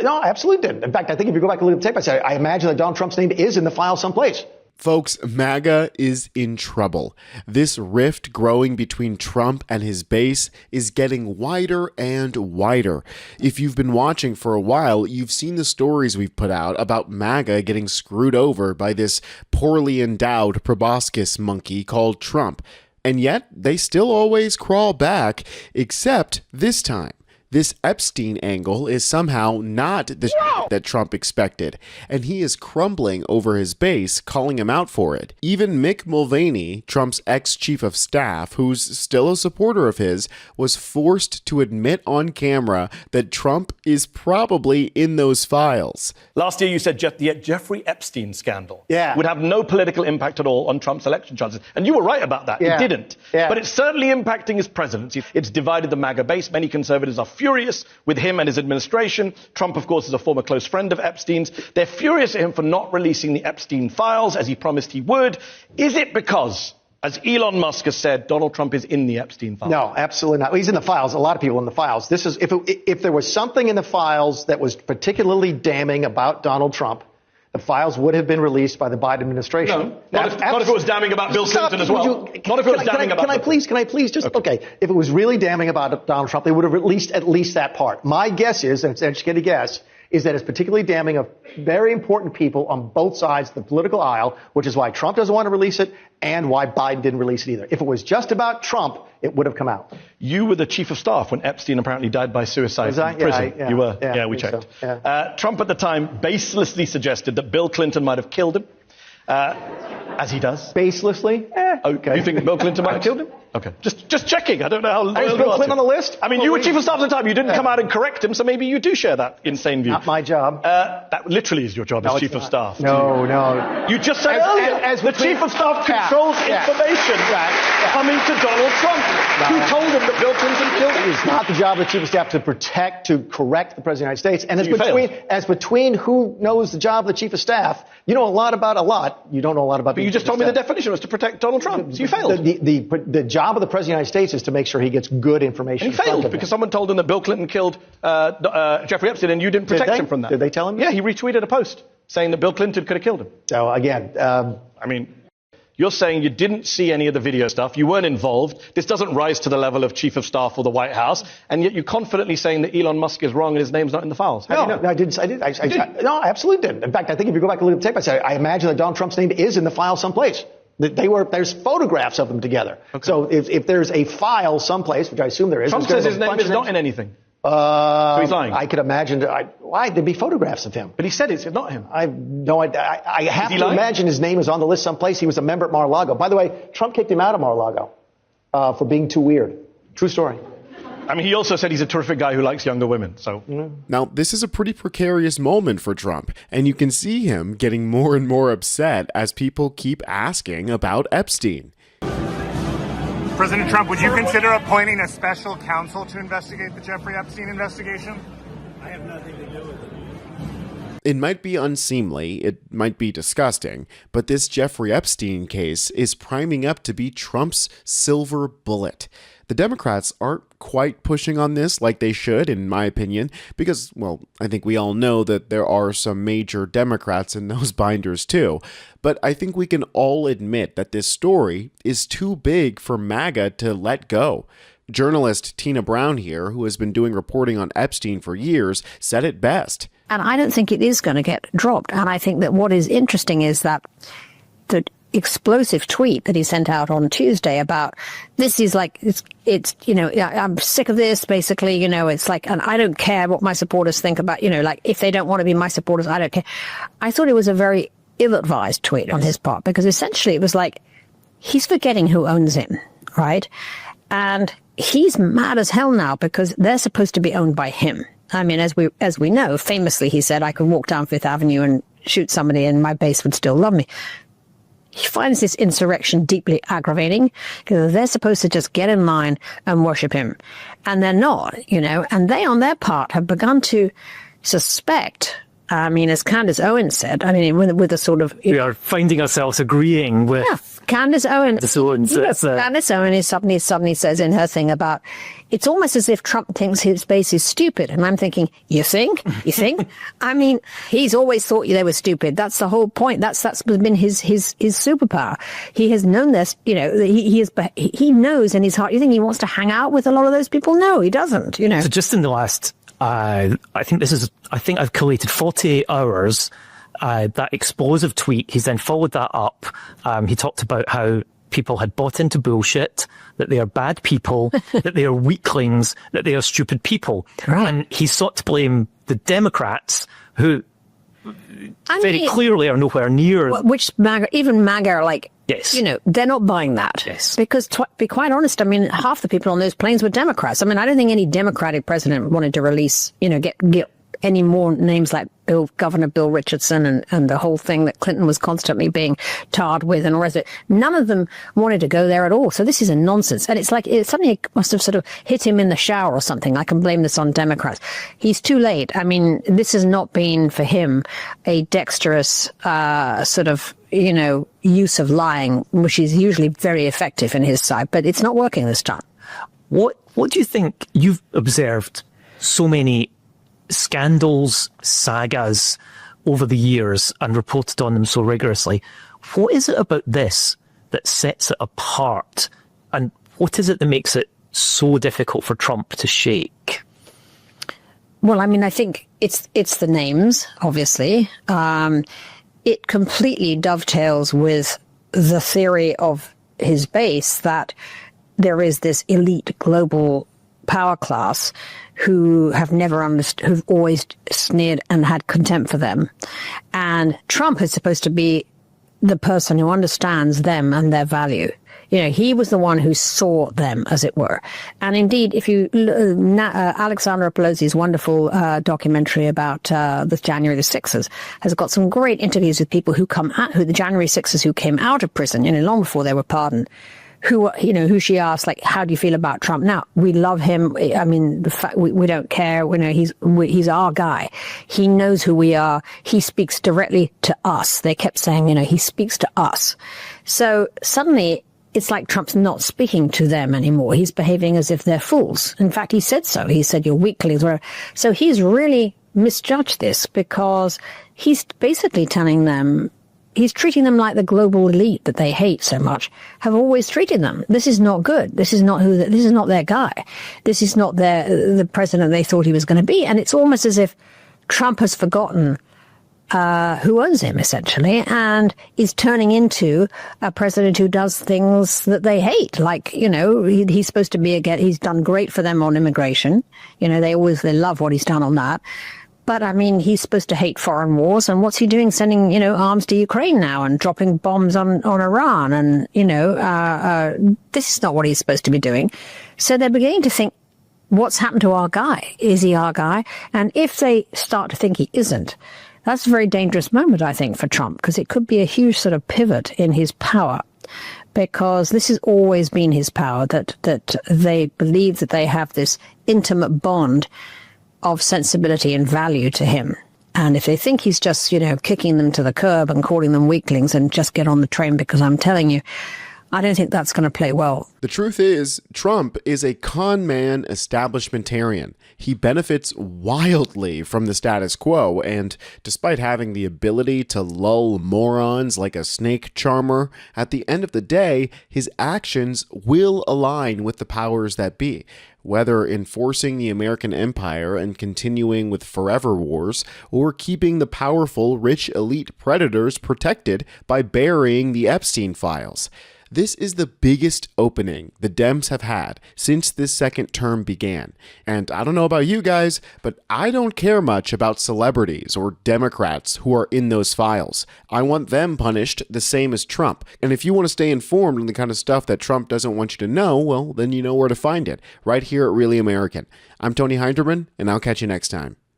No, I absolutely did. In fact, I think if you go back and look at the tape, I imagine that Donald Trump's name is in the file someplace. Folks, MAGA is in trouble. This rift growing between Trump and his base is getting wider and wider. If you've been watching for a while, you've seen the stories we've put out about MAGA getting screwed over by this poorly endowed proboscis monkey called Trump. And yet, they still always crawl back, except this time. This Epstein angle is somehow not the that Trump expected, and he is crumbling over his base, calling him out for it. Even Mick Mulvaney, Trump's ex-chief of staff, who's still a supporter of his, was forced to admit on camera that Trump is probably in those files. Last year you said the Jeffrey Epstein scandal would have no political impact at all on Trump's election chances. And you were right about that. It didn't. But it's certainly impacting his presidency. It's divided the MAGA base. Many conservatives are furious with him and his administration. Trump, of course, is a former close friend of Epstein's. They're furious at him for not releasing the Epstein files as he promised he would. Is it because, as Elon Musk has said, Donald Trump is in the Epstein files? No, absolutely not. He's in the files. A lot of people in the files. This is if there was something in the files that was particularly damning about Donald Trump, the files would have been released by the Biden administration. No, not if it was damning about Bill Clinton as well. Not if it was damning about. Can I please just okay? If it was really damning about Donald Trump, they would have released at least that part. My guess is, and it's an educated guess, is that it's particularly damning of very important people on both sides of the political aisle, which is why Trump doesn't want to release it and why Biden didn't release it either. If it was just about Trump, it would have come out. You were the chief of staff when Epstein apparently died by suicide in prison. You were. Yeah, we checked. So. Trump at the time baselessly suggested that Bill Clinton might have killed him, as he does. Baselessly? Okay. You think Bill Clinton might have killed him? Okay. Just checking. I don't know how. Is Bill Clinton on the list? I mean, you were chief of staff at the time. You didn't come out and correct him, so maybe you do share that insane view. Not my job. That literally is your job as chief of staff. No. You just said earlier, the chief of staff controls information coming to Donald Trump. Who told him that Bill Clinton killed him? It's not the job of the chief of staff to correct the President of the United States. And as between who knows the job of the chief of staff, you know a lot about a lot. You don't know a lot about. But you just told me the definition was to protect Donald Trump. So you failed. The job of the President of the United States is to make sure he gets good information. And he failed because someone told him that Bill Clinton killed Jeffrey Epstein and you didn't protect him from that. Did they tell him? Yeah, he retweeted a post saying that Bill Clinton could have killed him. So again, I mean, you're saying you didn't see any of the video stuff. You weren't involved. This doesn't rise to the level of chief of staff or the White House. And yet you're confidently saying that Elon Musk is wrong and his name's not in the files. How do you know? No, I did. No, I absolutely did. In fact, I think if you go back and look at the tape, I imagine that Donald Trump's name is in the file someplace. There's photographs of them together. Okay. So if there's a file someplace, which I assume there is. Trump says his name is not in anything. So he's lying. I could imagine. Why? There'd be photographs of him. But he said it's not him. I have to imagine his name is on the list someplace. He was a member at Mar-a-Lago. By the way, Trump kicked him out of Mar-a-Lago for being too weird. True story. I mean, he also said he's a terrific guy who likes younger women. So Now, this is a pretty precarious moment for Trump, and you can see him getting more and more upset as people keep asking about Epstein. President Trump, would you consider appointing a special counsel to investigate the Jeffrey Epstein investigation? I have nothing to do with it. It might be unseemly, it might be disgusting, but this Jeffrey Epstein case is priming up to be Trump's silver bullet. The Democrats aren't quite pushing on this like they should, in my opinion, because, well, I think we all know that there are some major Democrats in those binders too. But I think we can all admit that this story is too big for MAGA to let go. Journalist Tina Brown here, who has been doing reporting on Epstein for years, said it best. And I don't think it is going to get dropped. And I think that what is interesting is that the explosive tweet that he sent out on Tuesday about this is like, it's you know, I'm sick of this, basically, you know, it's like, and I don't care what my supporters think about, you know, like if they don't want to be my supporters, I don't care. I thought it was a very ill-advised tweet on his part, because essentially it was like, he's forgetting who owns him, right? And he's mad as hell now because they're supposed to be owned by him. I mean, as we know, famously, he said, I could walk down Fifth Avenue and shoot somebody and my base would still love me. He finds this insurrection deeply aggravating because they're supposed to just get in line and worship him. And they're not, you know, and they on their part have begun to suspect I mean, as Candace Owens said, I mean, with a sort of... We are finding ourselves agreeing with... Yeah, Candace Owens. Candace Owens is suddenly says in her thing about, it's almost as if Trump thinks his base is stupid. And I'm thinking, you think? I mean, he's always thought they were stupid. That's the whole point. That's been his superpower. He has known this, he knows in his heart. You think he wants to hang out with a lot of those people? No, he doesn't, So just in the last, I think I've collated 48 hours, that explosive tweet. He's then followed that up. He talked about how people had bought into bullshit, that they are bad people, that they are weaklings, that they are stupid people. Right. And he sought to blame the Democrats, who very clearly are nowhere near. Which even MAGA are like, yes. They're not buying that. Yes. Because to be quite honest, I mean, half the people on those planes were Democrats. I mean, I don't think any Democratic president wanted to release, get any more names like Governor Bill Richardson and the whole thing that Clinton was constantly being tarred with and all the rest of it. None of them wanted to go there at all. So this is a nonsense. And it's like something must have sort of hit him in the shower or something. I can blame this on Democrats. He's too late. I mean, this has not been for him a dexterous sort of, use of lying, which is usually very effective in his side. But it's not working this time. What do you think? You've observed so many scandals, sagas over the years and reported on them so rigorously. What is it about this that sets it apart? And what is it that makes it so difficult for Trump to shake? Well, I mean, I think it's the names, obviously. It completely dovetails with the theory of his base that there is this elite global power class who have never understood, who've always sneered and had contempt for them. And Trump is supposed to be the person who understands them and their value. He was the one who saw them, as it were. And indeed, if you, Alexandra Pelosi's wonderful documentary about the January the 6th has got some great interviews with people who the January 6th who came out of prison, long before they were pardoned. Who she asked, like, how do you feel about Trump? Now, we love him. I mean, the fact we don't care. He's our guy. He knows who we are. He speaks directly to us. They kept saying, he speaks to us. So suddenly it's like Trump's not speaking to them anymore. He's behaving as if they're fools. In fact, he said so. He said, you're weaklings. So he's really misjudged this because he's basically telling them, he's treating them like the global elite that they hate so much have always treated them. This is not good. This is not this is not their guy. This is not the president they thought he was going to be. And it's almost as if Trump has forgotten who owns him, essentially, and is turning into a president who does things that they hate. Like, he's supposed to be he's done great for them on immigration. They love what he's done on that. But, I mean, he's supposed to hate foreign wars. And what's he doing? Sending, arms to Ukraine now and dropping bombs on Iran. And, this is not what he's supposed to be doing. So they're beginning to think, what's happened to our guy? Is he our guy? And if they start to think he isn't, that's a very dangerous moment, I think, for Trump, because it could be a huge sort of pivot in his power. Because this has always been his power, that they believe that they have this intimate bond of sensibility and value to him. And if they think he's just, kicking them to the curb and calling them weaklings and just get on the train because I'm telling you, I don't think that's going to play well. The truth is, Trump is a con man establishmentarian. He benefits wildly from the status quo, and despite having the ability to lull morons like a snake charmer, at the end of the day, his actions will align with the powers that be. Whether enforcing the American empire and continuing with forever wars, or keeping the powerful, rich elite predators protected by burying the Epstein files. This is the biggest opening the Dems have had since this second term began. And I don't know about you guys, but I don't care much about celebrities or Democrats who are in those files. I want them punished the same as Trump. And if you want to stay informed on the kind of stuff that Trump doesn't want you to know, well, then you know where to find it. Right here at Really American. I'm Tony Hinderman, and I'll catch you next time.